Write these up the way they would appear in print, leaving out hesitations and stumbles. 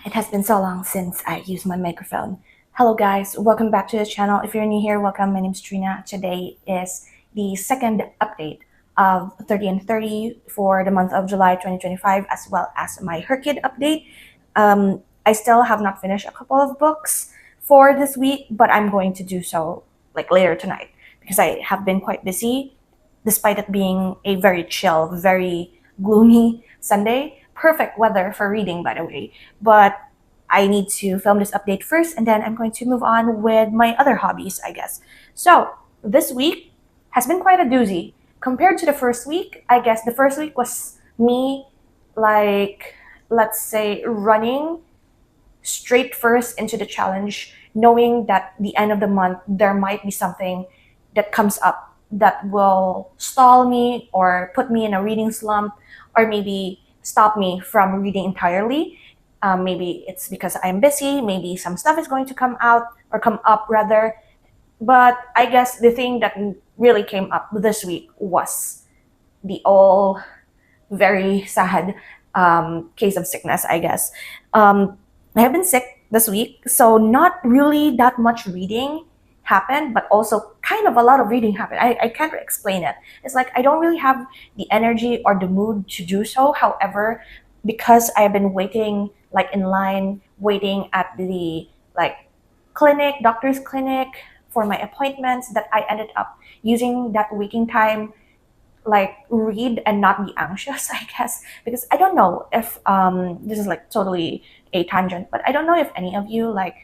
It has been so long since I used my microphone. Hello guys, welcome back to the channel. If you're new here, welcome. My name is Trina. Today is the second update of 30 and 30 for the month of July 2025, as well as my Herkid update. I still have not finished a couple of books for this week, but I'm going to do so like later tonight because I have been quite busy despite it being a very chill, very gloomy Sunday. Perfect weather for reading, by the way. But I need to film this update first, and then I'm going to move on with my other hobbies, I guess. So, this week has been quite a doozy. Compared to the first week, I guess the first week was me, like, let's say, running straight first into the challenge, knowing that the end of the month there might be something that comes up that will stall me or put me in a reading slump or maybe stop me from reading entirely. Maybe it's because I'm busy, maybe some stuff is going to come out or come up rather. But I guess the thing that really came up this week was the all very sad case of sickness, I guess. I have been sick this week, so not really that much reading happened, but also kind of a lot of reading happened. I can't explain it. It's like I don't really have the energy or the mood to do so. However, because I have been waiting like in line, waiting at the like doctor's clinic for my appointments, that I ended up using that waking time like read and not be anxious, I guess, because I don't know if this is like totally a tangent, but I don't know if any of you like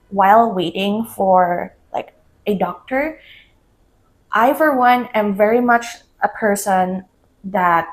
while waiting for like a doctor, I for one am very much a person that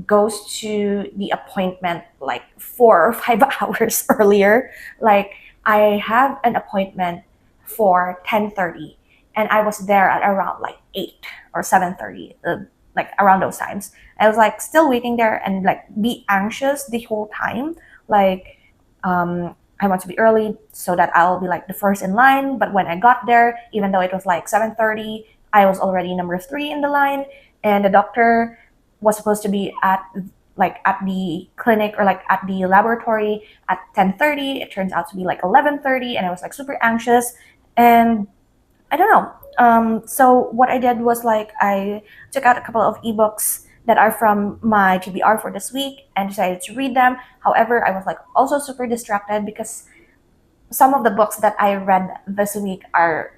goes to the appointment like 4 or 5 hours earlier. Like I have an appointment for 10:30 and I was there at around like 8 or 7:30, like around those times. I was like still waiting there and like be anxious the whole time. Like I want to be early so that I'll be like the first in line. But when I got there, even though it was like 7:30, I was already number 3 in the line, and the doctor was supposed to be at the clinic or like at the laboratory at 10:30. It turns out to be like 11:30, and I was like super anxious, and I don't know. So what I did was like I took out a couple of ebooks that are from my TBR for this week and decided to read them. However, I was like also super distracted because some of the books that I read this week are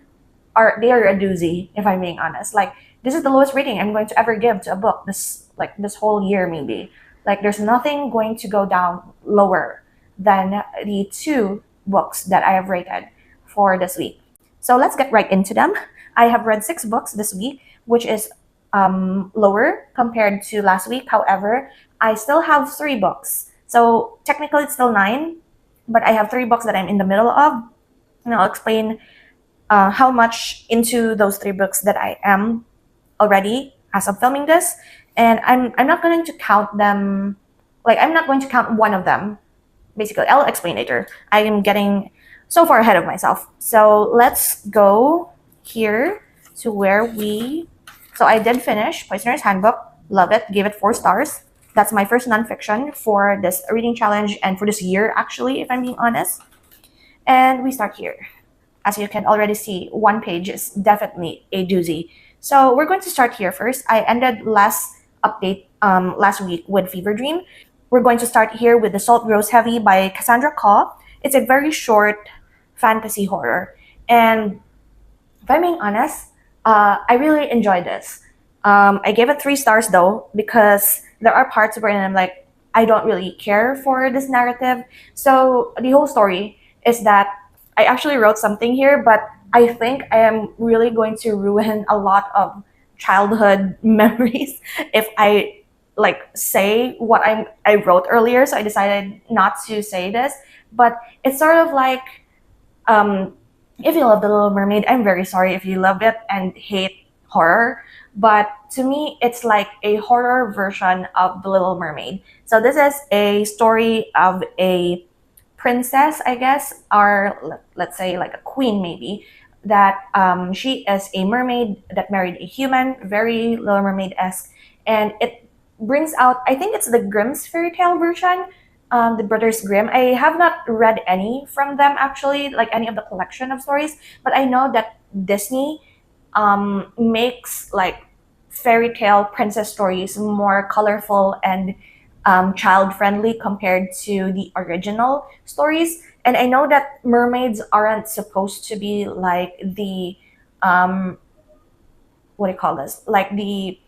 they are a doozy, if I'm being honest. Like this is the lowest rating I'm going to ever give to a book this whole year maybe. Like there's nothing going to go down lower than the 2 books that I have rated for this week. So let's get right into them. I have read 6 books this week, which is lower compared to last week. However, I still have 3 books. So technically it's still 9, but I have 3 books that I'm in the middle of. And I'll explain how much into those 3 books that I am already as of filming this. And I'm not going to count them, like I'm not going to count one of them. Basically, I'll explain later. I am getting so far ahead of myself. So let's go here to where so I did finish Poisoner's Handbook. Love it. Gave it 4 stars. That's my first nonfiction for this reading challenge and for this year, actually, if I'm being honest. And we start here. As you can already see, one page is definitely a doozy. So we're going to start here first. I ended last week with Fever Dream. We're going to start here with The Salt Grows Heavy by Cassandra Khaw. It's a very short fantasy horror. And if I'm being honest, I really enjoyed this. I gave it 3 stars though, because there are parts where I'm like, I don't really care for this narrative. So the whole story is that I actually wrote something here, but I think I am really going to ruin a lot of childhood memories if I like say what I wrote earlier. So I decided not to say this, but it's sort of like if you love The Little Mermaid, I'm very sorry if you love it and hate horror, but to me it's like a horror version of The Little Mermaid. So this is a story of a princess, I guess, or let's say like a queen maybe, that she is a mermaid that married a human, very Little Mermaid-esque, and it brings out, I think it's the Grimm's fairy tale version, the Brothers Grimm. I have not read any from them actually, like any of the collection of stories, but I know that Disney makes like fairy tale princess stories more colorful and child friendly compared to the original stories. And I know that mermaids aren't supposed to be like the um, what do you call this? Like the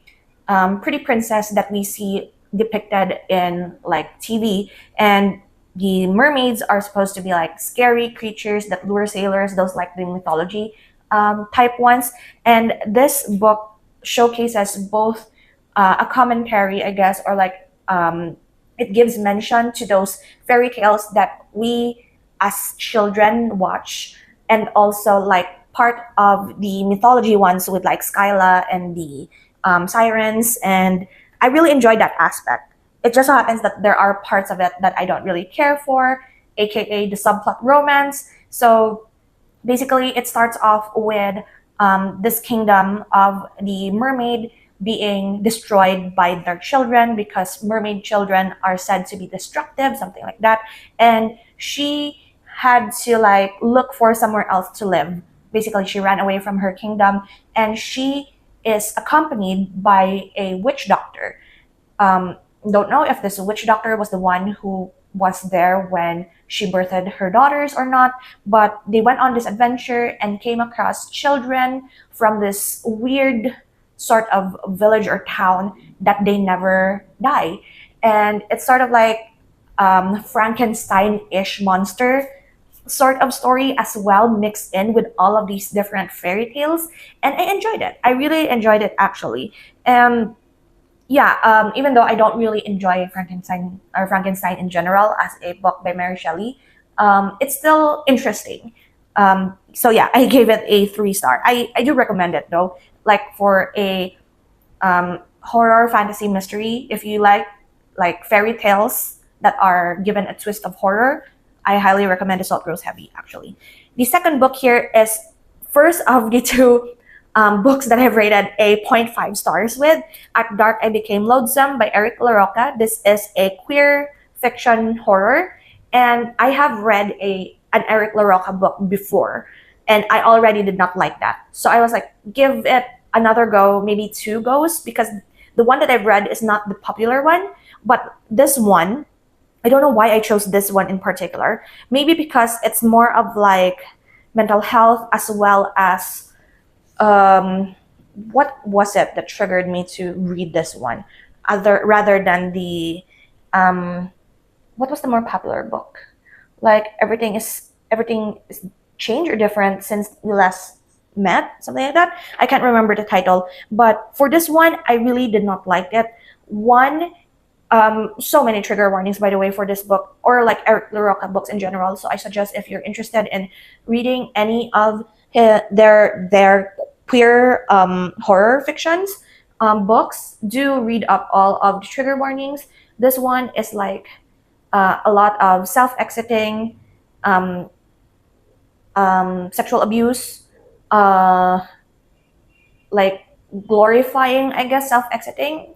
pretty princess that we see depicted in like TV. And the mermaids are supposed to be like scary creatures that lure sailors, those like the mythology type ones. And this book showcases both a commentary, I guess, or like it gives mention to those fairy tales that we as children watch, and also like part of the mythology ones with like Skyla and the sirens. And I really enjoyed that aspect. It just so happens that there are parts of it that I don't really care for, aka the subplot romance. So basically, it starts off with this kingdom of the mermaid being destroyed by their children because mermaid children are said to be destructive, something like that. And she had to like look for somewhere else to live. Basically, she ran away from her kingdom, and she is accompanied by a witch doctor. um, don't know if this witch doctor was the one who was there when she birthed her daughters or not, but they went on this adventure and came across children from this weird sort of village or town that they never die. And it's sort of like Frankenstein-ish monster sort of story as well, mixed in with all of these different fairy tales. And I enjoyed it. I really enjoyed it actually. And yeah, even though I don't really enjoy Frankenstein in general as a book by Mary Shelley, it's still interesting. So yeah, I gave it a 3 star. I do recommend it though, like for a horror fantasy mystery. If you like fairy tales that are given a twist of horror, I highly recommend The Salt Grows Heavy. Actually, the second book here is first of the two books that I've rated a 0.5 stars with. At Dark I Became Loathsome by Eric LaRocca. This is a queer fiction horror, and I have read an Eric LaRocca book before, and I already did not like that. So I was like, give it another go, maybe 2 goes, because the one that I've read is not the popular one, but this one, I don't know why I chose this one in particular. Maybe because it's more of like mental health, as well as what was it that triggered me to read this one, other rather than the what was the more popular book, like everything is changed or different since we last met, something like that. I can't remember the title, but for this one I really did not like it. One, so many trigger warnings, by the way, for this book, or like Eric LaRocca books in general. So I suggest, if you're interested in reading any of their queer horror fictions books, do read up all of the trigger warnings. This one is like a lot of self-exiting, um, sexual abuse, uh, like glorifying, I guess, self-exiting.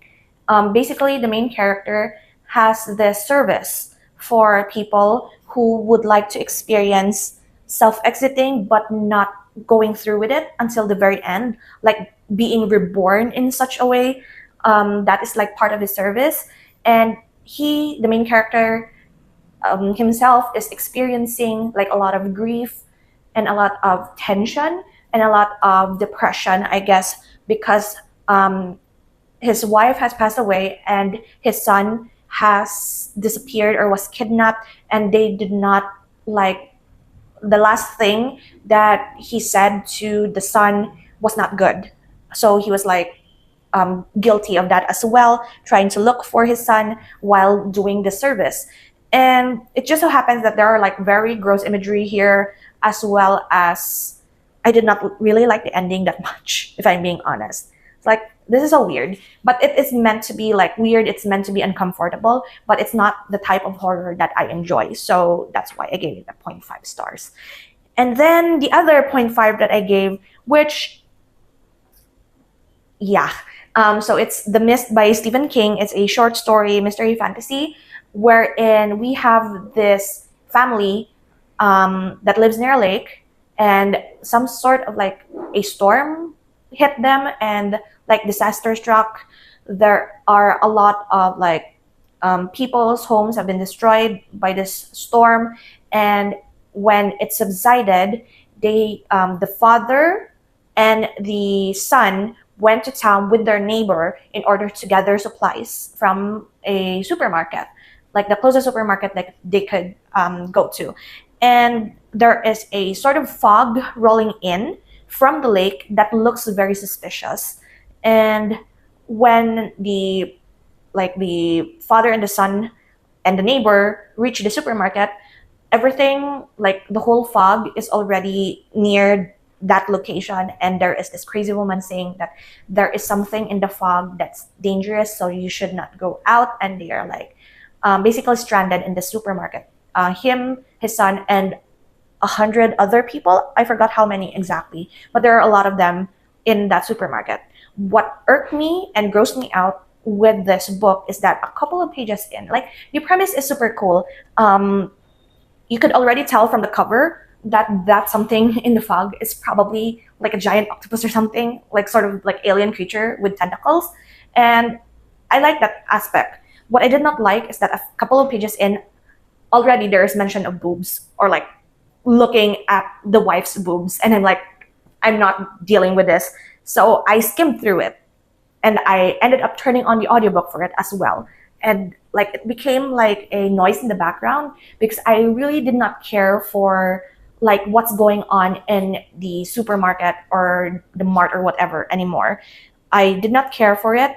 Basically, the main character has this service for people who would like to experience self-exiting but not going through with it until the very end, like being reborn in such a way. That is like part of his service. And the main character, himself, is experiencing like a lot of grief and a lot of tension and a lot of depression, I guess, because his wife has passed away and his son has disappeared or was kidnapped, and they did not like, the last thing that he said to the son was not good. So he was like guilty of that as well, trying to look for his son while doing the service. And it just so happens that there are like very gross imagery here, as well as I did not really like the ending that much, if I'm being honest. It's like, this is so weird, but it is meant to be like weird. It's meant to be uncomfortable, but it's not the type of horror that I enjoy. So that's why I gave it a 0.5 stars. And then the other 0.5 that I gave, which, yeah. So it's The Mist by Stephen King. It's a short story mystery fantasy. wherein we have this family that lives near a lake, and some sort of like a storm hit them, and like disaster struck. There are a lot of like people's homes have been destroyed by this storm, and when it subsided, the father and the son went to town with their neighbor in order to gather supplies from a supermarket, like the closest supermarket that they could go to. And there is a sort of fog rolling in from the lake that looks very suspicious. And when the father and the son and the neighbor reach the supermarket, everything, like the whole fog is already near that location, and there is this crazy woman saying that there is something in the fog that's dangerous, so you should not go out. And they are like basically stranded in the supermarket, him, his son, and 100 other people. I forgot how many exactly, but there are a lot of them in that supermarket. What irked me and grossed me out with this book is that a couple of pages in, like, the premise is super cool. You could already tell from the cover that something in the fog is probably like a giant octopus or something, like sort of like alien creature with tentacles. And I like that aspect. What I did not like is that a couple of pages in, already there is mention of boobs, or like looking at the wife's boobs, and I'm like, I'm not dealing with this. So I skimmed through it, and I ended up turning on the audiobook for it as well. And like it became like a noise in the background, because I really did not care for like what's going on in the supermarket or the mart or whatever anymore. I did not care for it.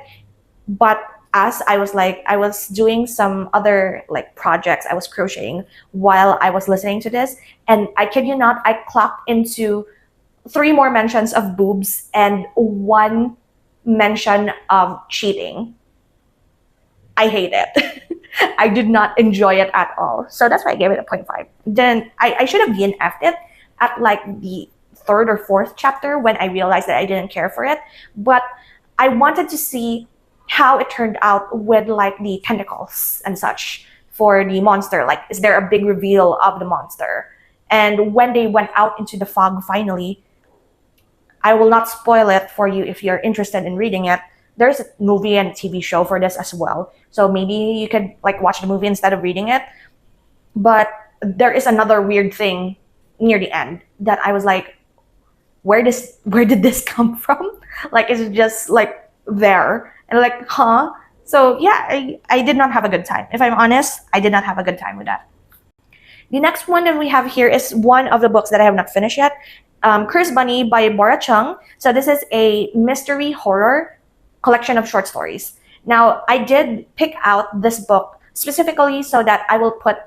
But as I was doing some other like projects, I was crocheting while I was listening to this, and I kid you not, I clocked into 3 more mentions of boobs and 1 mention of cheating. I hate it. I did not enjoy it at all. So that's why I gave it a 0.5. Then I should have DNF'd it at like the 3rd or 4th chapter, when I realized that I didn't care for it. But I wanted to see how it turned out with like the tentacles and such for the monster. Like, is there a big reveal of the monster? And when they went out into the fog finally, I will not spoil it for you if you're interested in reading it. There's a movie and TV show for this as well. So maybe you could like watch the movie instead of reading it. But there is another weird thing near the end that I was like, where did this come from? Like, is it just like there? And like, huh? So yeah, I did not have a good time. If I'm honest, I did not have a good time with that. The next one that we have here is one of the books that I have not finished yet. Cursed Bunny by Bora Chung. So this is a mystery horror collection of short stories. Now, I did pick out this book specifically so that I will put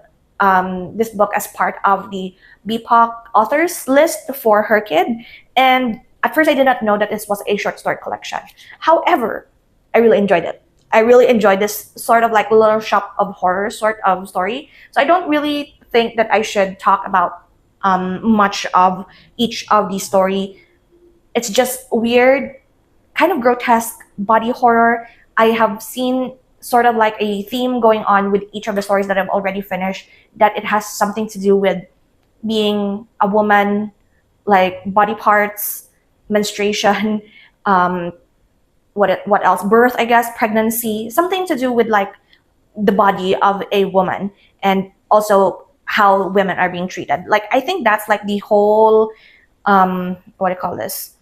this book as part of the BPOC authors list for her kid. And at first, I did not know that this was a short story collection. However, I really enjoyed it. I really enjoyed this sort of like little shop of horror sort of story. So I don't really think that I should talk about much of each of the story. It's just weird, kind of grotesque body horror. I have seen sort of like a theme going on with each of the stories that I've already finished, that it has something to do with being a woman, like body parts, menstruation, what else? Birth, I guess, pregnancy, something to do with like the body of a woman, and also how women are being treated. Like, I think that's like the whole what do you call this?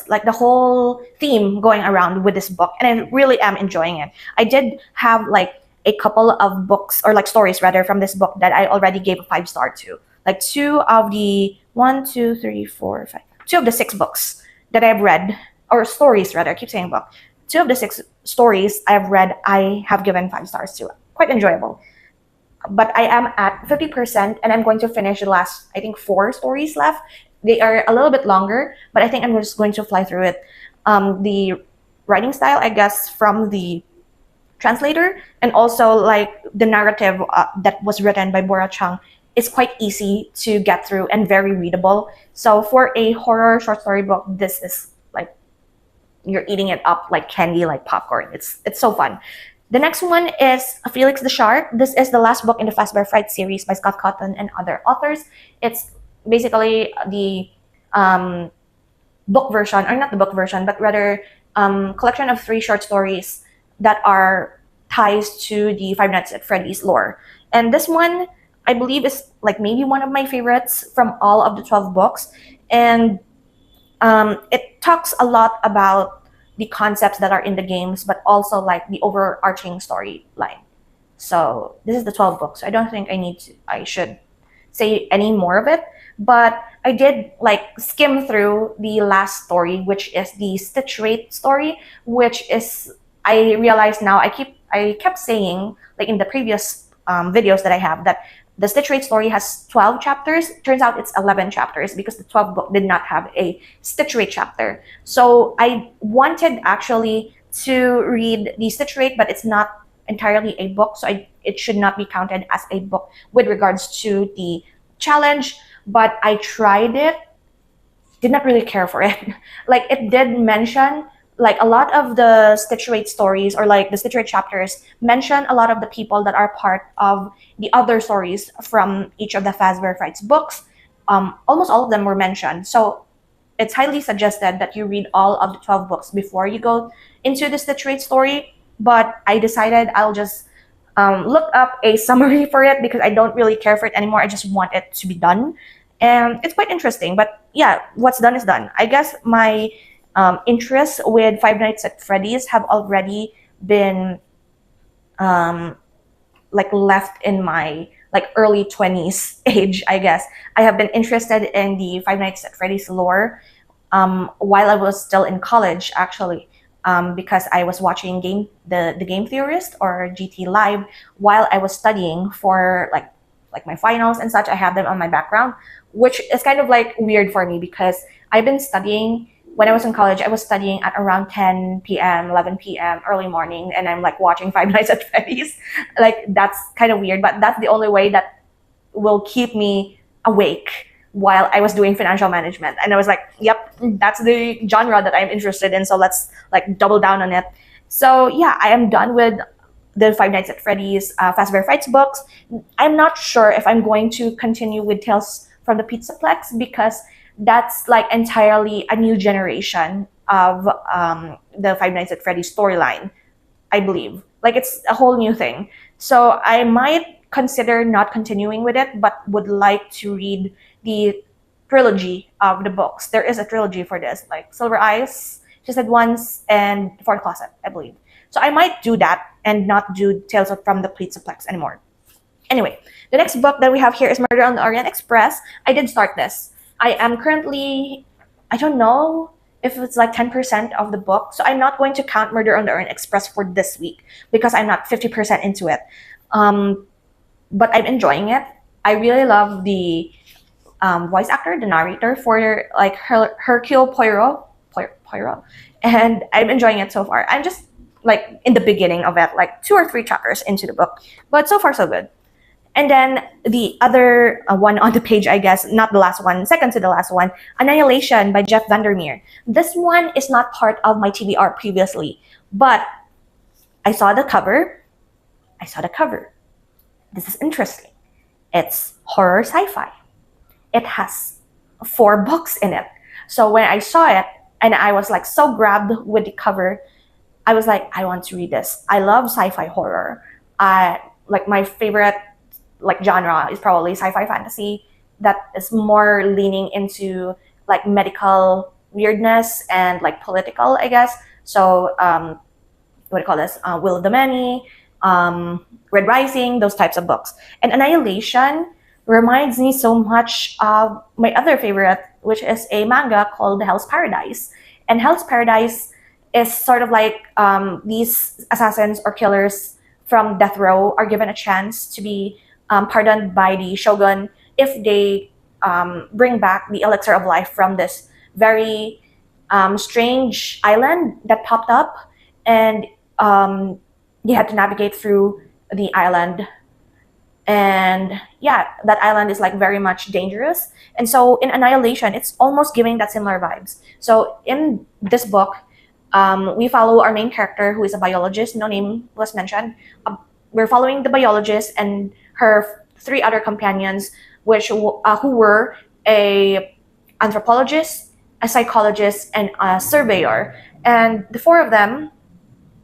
Like the whole theme going around with this book, and I really am enjoying it. I did have like a couple of books, or like stories rather, from this book that I already gave a 5-star to. Like 2 of the 1, 2, 3, 4, 5, 2 of the 6 books that I've read, or stories rather, I keep saying book. 2 of the 6 stories I've read, I have given 5 stars to. Quite enjoyable. But I am at 50%, and I'm going to finish the last, I think, 4 stories left. They are a little bit longer, but I think I'm just going to fly through it. The writing style, I guess, from the translator, and also like the narrative that was written by Bora Chung, is quite easy to get through and very readable. So for a horror short story book, this is like, you're eating it up like candy, like popcorn. It's so fun. The next one is Felix the Shark. This is the last book in the Fazbear Fright series by Scott Cawthon and other authors. It's basically the book version, or not the book version, but rather collection of 3 short stories that are ties to the Five Nights at Freddy's lore. And this one, I believe, is like maybe one of my favorites from all of the 12 books. And it talks a lot about the concepts that are in the games, but also like the overarching storyline. So this is the 12 books. I don't think I should say any more of it, but I did like skim through the last story, which is the Stitch Rate story, which is, I realize now, I kept saying, like in the previous videos that I have, that the Stitch Rate story has 12 chapters. Turns out it's 11 chapters because the 12th book did not have a Stitch Rate chapter. So I wanted actually to read the Stitch Rate, but it's not entirely a book, so it should not be counted as a book with regards to the challenge. But I tried it, did not really care for it. Like, it did mention, like, a lot of the Stitch Rate stories, or like the Stitch Rate chapters, mention a lot of the people that are part of the other stories from each of the Fazbear Frights books. Almost all of them were mentioned. So it's highly suggested that you read all of the 12 books before you go into the Stitch Rate story. But I decided I'll just look up a summary for it because I don't really care for it anymore. I just want it to be done. And it's quite interesting. But yeah, what's done is done. I guess my interests with Five Nights at Freddy's have already been like left in my like early 20s age, I guess. I have been interested in the Five Nights at Freddy's lore while I was still in college, actually, because I was watching the Game Theorist, or GT Live, while I was studying for like my finals and such. I had them on my background, which is kind of like weird for me because I've been studying. When I was in college, I was studying at around 10 p.m., 11 p.m., early morning, and I'm like watching Five Nights at Freddy's. Like, that's kind of weird, but that's the only way that will keep me awake while I was doing financial management. And I was like, yep, that's the genre that I'm interested in, so let's like double down on it. So yeah, I am done with the Five Nights at Freddy's Fazbear Frights books. I'm not sure if I'm going to continue with Tales from the Pizzaplex because that's like entirely a new generation of the Five Nights at Freddy's storyline, I believe. Like, it's a whole new thing. So I might consider not continuing with it, but would like to read the trilogy of the books. There is a trilogy for this, like Silver Eyes, She Said Once, and Fourth Closet, I believe. So I might do that and not do Tales from the Pizzaplex anymore. Anyway, the next book that we have here is Murder on the Orient Express. I did start this. I am currently, I don't know if it's like 10% of the book. So I'm not going to count Murder on the Orient Express for this week because I'm not 50% into it. But I'm enjoying it. I really love the voice actor, the narrator for like Hercule Poirot. And I'm enjoying it so far. I'm just like in the beginning of it, like 2 or 3 chapters into the book. But so far so good. And then the other one on the page, I guess, not the last one, second to the last one, Annihilation by Jeff Vandermeer. This one is not part of my TBR previously, but I saw the cover. This is interesting. It's horror sci-fi. It has 4 books in it. So when I saw it and I was like so grabbed with the cover, I was like, I want to read this. I love sci-fi horror. Like, my favorite like genre is probably sci-fi fantasy that is more leaning into like medical weirdness and like political, I guess. So what do you call this? Will of the Many, Red Rising, those types of books. And Annihilation reminds me so much of my other favorite, which is a manga called Hell's Paradise. And Hell's Paradise is sort of like these assassins or killers from death row are given a chance to be pardoned by the shogun if they bring back the elixir of life from this very strange island that popped up, and they had to navigate through the island. And yeah, that island is like very much dangerous. And so in Annihilation, it's almost giving that similar vibes. So in this book, We follow our main character, who is a biologist. No name was mentioned. We're following the biologist and her three other companions, who were a anthropologist, a psychologist, and a surveyor. And the four of them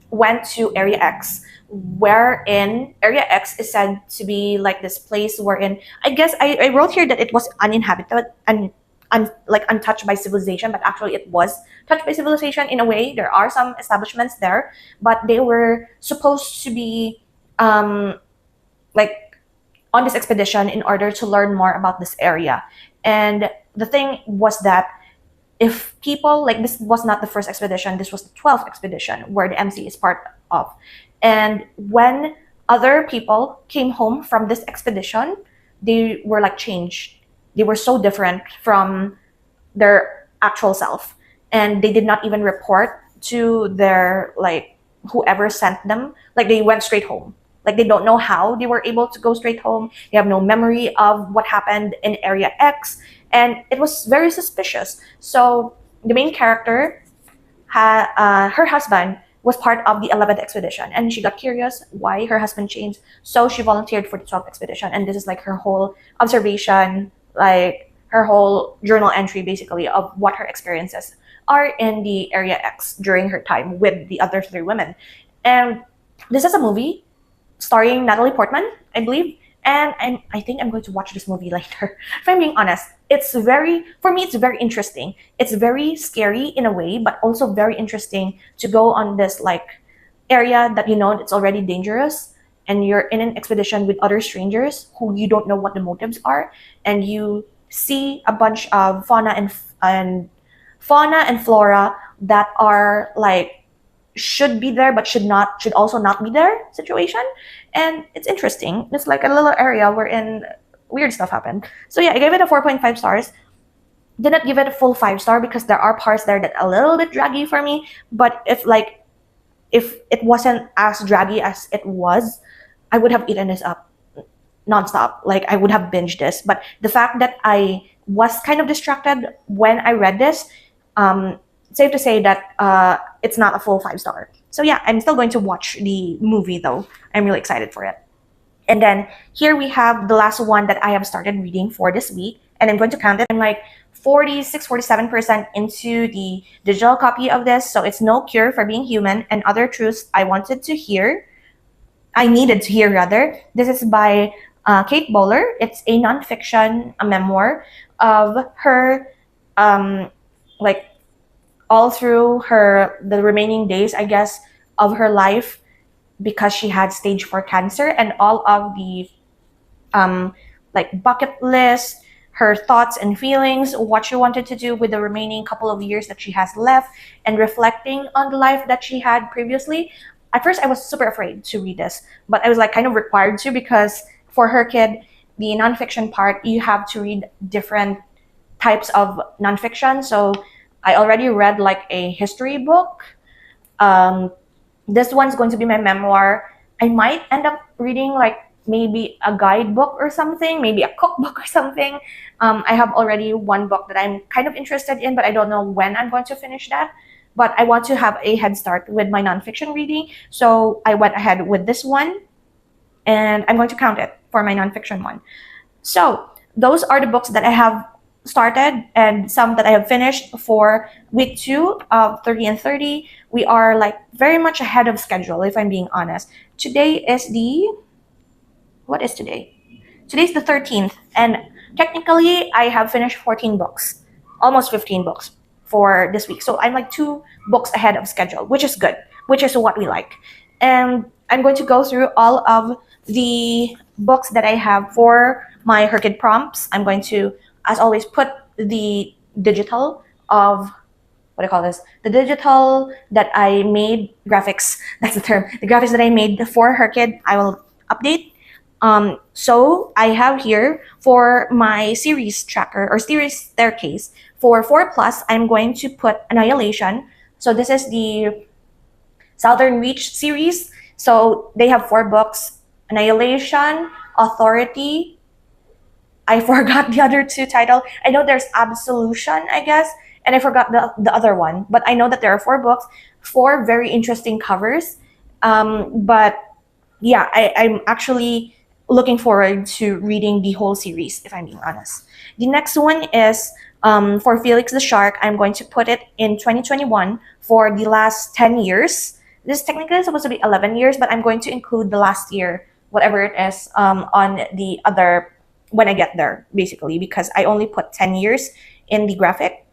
went to Area X, wherein Area X is said to be like this place wherein, I guess I wrote here that it was uninhabited and like untouched by civilization, but actually it was touched by civilization in a way. There are some establishments there, but they were supposed to be like on this expedition in order to learn more about this area. And the thing was that if people, like, this was not the first expedition, this was the 12th expedition where the MC is part of. And when other people came home from this expedition, they were like changed. They were so different from their actual self, and they did not even report to their, like, whoever sent them. Like, they went straight home. Like, they don't know how they were able to go straight home. They have no memory of what happened in Area X, and it was very suspicious. So the main character, her husband was part of the 11th expedition, and she got curious why her husband changed. So she volunteered for the 12th expedition, and this is like her whole observation, like her whole journal entry, basically, of what her experiences are in the Area X during her time with the other three women. And this is a movie starring Natalie Portman, I believe. And I think I'm going to watch this movie later. If I'm being honest, for me, it's very interesting. It's very scary in a way, but also very interesting to go on this, like, area that, it's already dangerous, and you're in an expedition with other strangers who you don't know what the motives are, and you see a bunch of fauna and flora that are like should be there but should also not be there situation. And it's interesting. It's like a little area wherein weird stuff happened. So yeah, I gave it a 4.5 stars. Did not give it a full 5-star because there are parts there that are a little bit draggy for me. But if it wasn't as draggy as it was, I would have eaten this up nonstop. Like, I would have binged this. But the fact that I was kind of distracted when I read this, safe to say that it's not a full 5-star. So yeah, I'm still going to watch the movie though. I'm really excited for it. And then here we have the last one that I have started reading for this week, and I'm going to count it. I'm like 47% into the digital copy of this. So it's No Cure for Being Human and Other Truths I Needed to Hear rather. This is by Kate Bowler. It's a nonfiction, a memoir of her, like, all through the remaining days, I guess, of her life, because she had stage 4 cancer, and all of the like bucket list, her thoughts and feelings, what she wanted to do with the remaining couple of years that she has left, and reflecting on the life that she had previously. At first, I was super afraid to read this, but I was like kind of required to, because for her kid, the nonfiction part, you have to read different types of nonfiction. So I already read like a history book. This one's going to be my memoir. I might end up reading like maybe a guidebook or something, maybe a cookbook or something. I have already one book that I'm kind of interested in, but I don't know when I'm going to finish that. But I want to have a head start with my nonfiction reading. So I went ahead with this one, and I'm going to count it for my nonfiction one. So those are the books that I have started and some that I have finished for week 2 of 30 and 30. We are like very much ahead of schedule, if I'm being honest. Today is what is today? Today's the 13th, and technically I have finished 14 books, almost 15 books for this week. So I'm like 2 books ahead of schedule, which is good, which is what we like. And I'm going to go through all of the books that I have for my Her Kid prompts. I'm going to, as always, put the digital of, what do I call this? The digital that I made, graphics, that's the term. The graphics that I made for Her Kid, I will update. So I have here for my series tracker or series staircase for 4+, I'm going to put Annihilation. So this is the Southern Reach series. So they have 4 books: Annihilation, Authority. I forgot the other 2 title. I know there's Absolution, I guess, and I forgot the other one. But I know that there are 4 books, 4 very interesting covers. But yeah, I'm actually looking forward to reading the whole series, if I'm being honest. The next one is for Felix the Shark. I'm going to put it in 2021 for the last 10 years. This technically is supposed to be 11 years, but I'm going to include the last year, whatever it is, on the other when I get there, basically, because I only put 10 years in the graphic.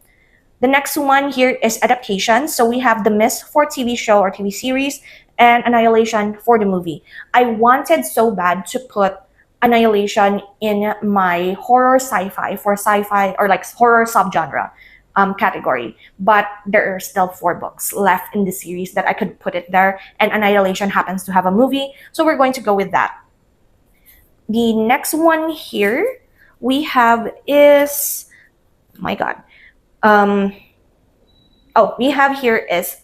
The next one here is adaptation. So we have The Mist for TV show or TV series and Annihilation for the movie. I wanted so bad to put Annihilation in my horror sci-fi or like horror subgenre category, but there are still 4 books left in the series that I could put it there, and Annihilation happens to have a movie, so we're going to go with that. The next one here we have is, oh my god, we have here is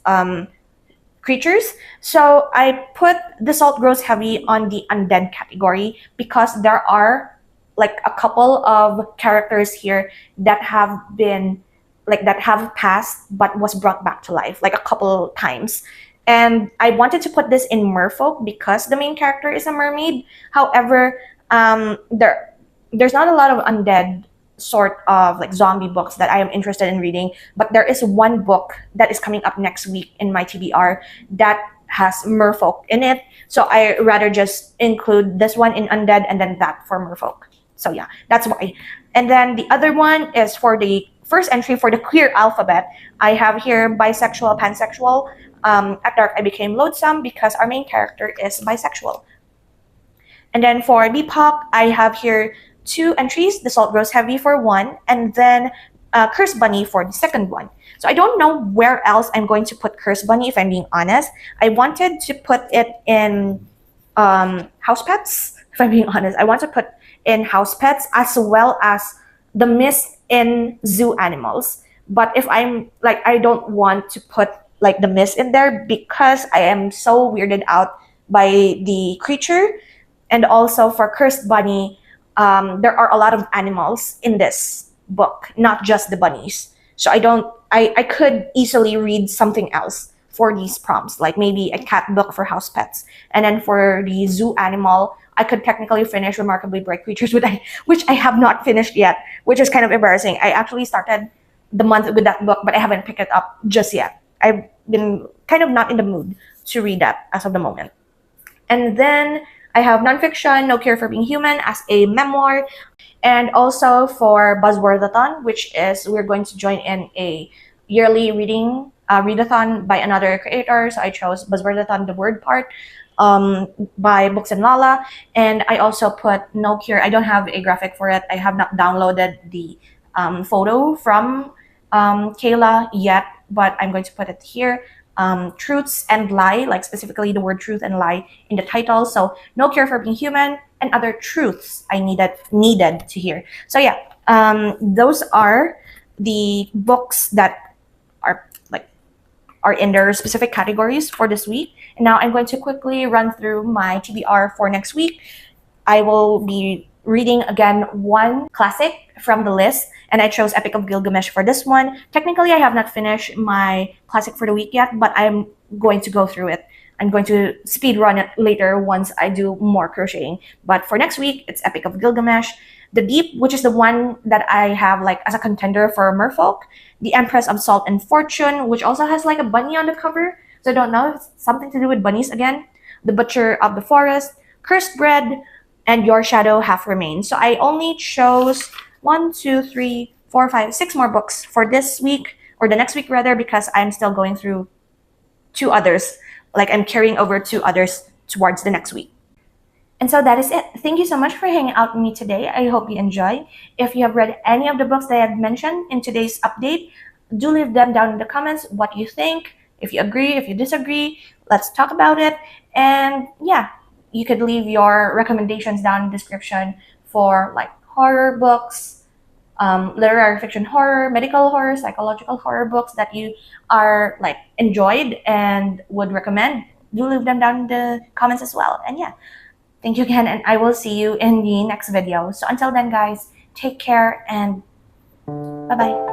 creatures. So I put The Salt Grows Heavy on the undead category because there are like a couple of characters here that have been that have passed but was brought back to life like a couple times. And I wanted to put this in merfolk because the main character is a mermaid. However, there's not a lot of undead sort of like zombie books that I am interested in reading, but there is one book that is coming up next week in my TBR that has merfolk in it. So I rather just include this one in undead and then that for merfolk. So yeah, that's why. And then the other one is for the first entry for the queer alphabet. I have here bisexual, pansexual. At dark I became loathsome because our main character is bisexual. And then for BIPOC, I have here 2 entries, The Salt Grows Heavy for one, and then Cursed Bunny for the second one. So I don't know where else I'm going to put Cursed Bunny, if I'm being honest. I wanted to put it in House Pets, if I'm being honest. I want to put in House Pets as well as The Mist in Zoo Animals. But if I'm like, I don't want to put like The Mist in there because I am so weirded out by the creature. And also for Cursed Bunny, there are a lot of animals in this book, not just the bunnies. So I could easily read something else for these prompts, like maybe a cat book for House Pets. And then for the zoo animal, I could technically finish Remarkably Bright Creatures, which I have not finished yet, which is kind of embarrassing. I actually started the month with that book, but I haven't picked it up just yet. I've been kind of not in the mood to read that as of the moment. And then I have nonfiction, No Cure for Being Human as a memoir, and also for Buzzwordathon, which is we're going to join in a yearly readathon by another creator. So I chose Buzzwordathon, the word part, by Books and Lala, and I also put No Cure. I don't have a graphic for it. I have not downloaded the photo from Kayla yet, but I'm going to put it here. Truths and lie, like specifically the word truth and lie in the title. So No Cure for Being Human and other truths I needed to hear. So yeah, those are the books that are in their specific categories for this week. And now I'm going to quickly run through my TBR for next week. I will be reading again one classic from the list, and I chose Epic of Gilgamesh for this one. Technically, I have not finished my classic for the week yet, but I'm going to go through it. I'm going to speed run it later once I do more crocheting. But for next week, it's Epic of Gilgamesh. The Deep, which is the one that I have like as a contender for Merfolk. The Empress of Salt and Fortune, which also has like a bunny on the cover. So I don't know if it's something to do with bunnies again. The Butcher of the Forest, Cursed Bread, and Your Shadow Half Remains. So I only chose 1, 2, 3, 4, 5, 6 more books for this week, or the next week rather, because I'm still going through 2 others. Like I'm carrying over 2 others towards the next week. And so that is it. Thank you so much for hanging out with me today. I hope you enjoy. If you have read any of the books that I have mentioned in today's update, do leave them down in the comments what you think. If you agree, if you disagree, let's talk about it. And yeah, you could leave your recommendations down in the description for like horror books, literary fiction horror, medical horror, psychological horror books that you are like enjoyed and would recommend. Do leave them down in the comments as well. And yeah, thank you again, and I will see you in the next video. So until then, guys, take care and bye-bye.